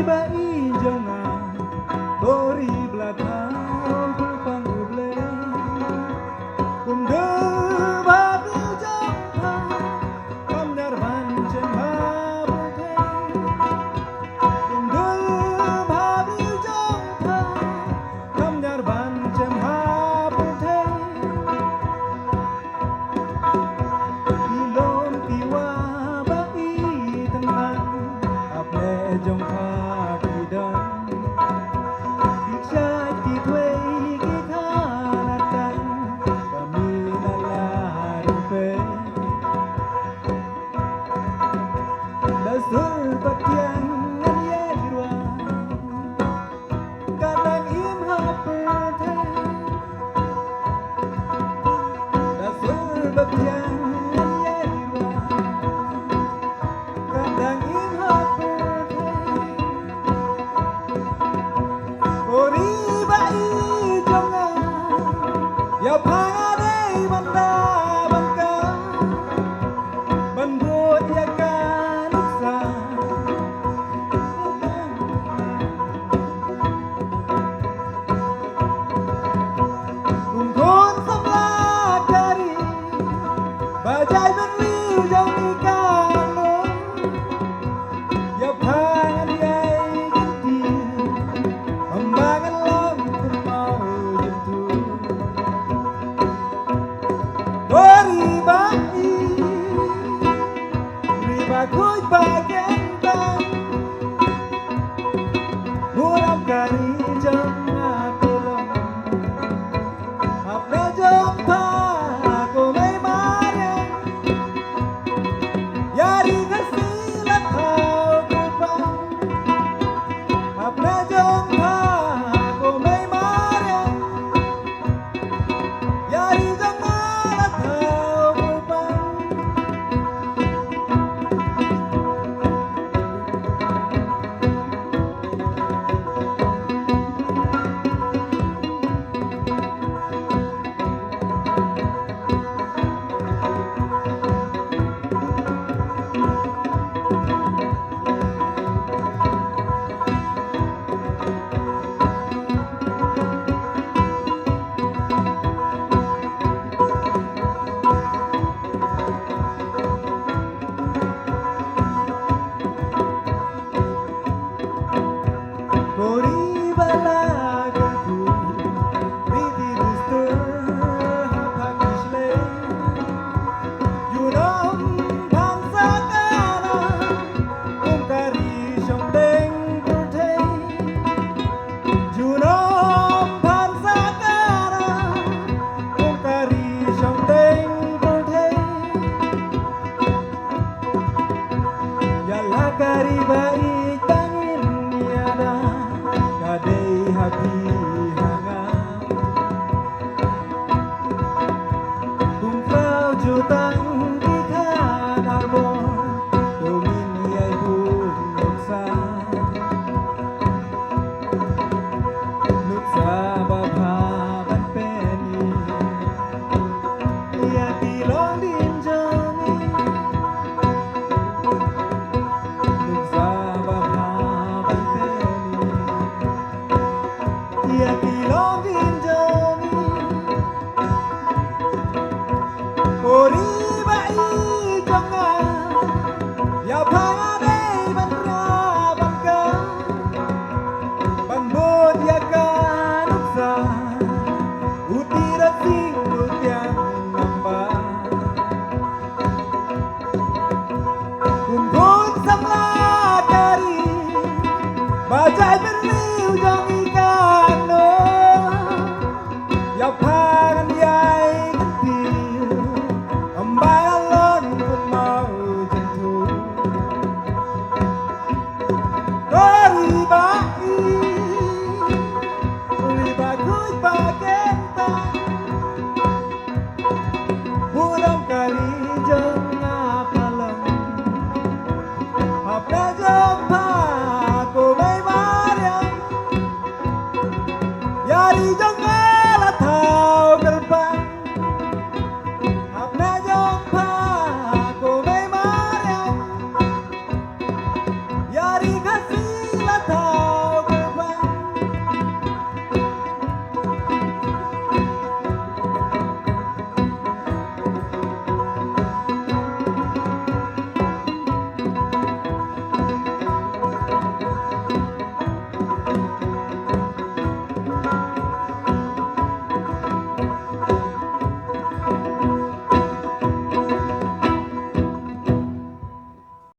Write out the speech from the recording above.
bai jangan beri belakang berpanggule kunde babi jangan kamdar banjeng habute kunde babi jangan kamdar banjeng habute ilom tiwa bai tenang apne jongอย่าพาได้บรรดาบังกาบรรพุทธการศึกษากลุ่มคนสำลักdari bajai berliu jauh di kananอย่าพาได้ganti membangun lampu mau jentuh riba kuy bagian bang murah kari jangan tolong apa jumpa akuไม่มาyari kasih kau kupang apa jumpa akuไม่มาyari Kari baik bangin niada kadai hati hangat kung kau jutang di kanarbon domin yai pun nuksa babhaban peni ya tilong din joni ya tilong din joni ori bai jangan ya phane ban ra ban ka ban bod ya kan uksa utira sing lutyang namba kumpul samla dari bajai berliu jangi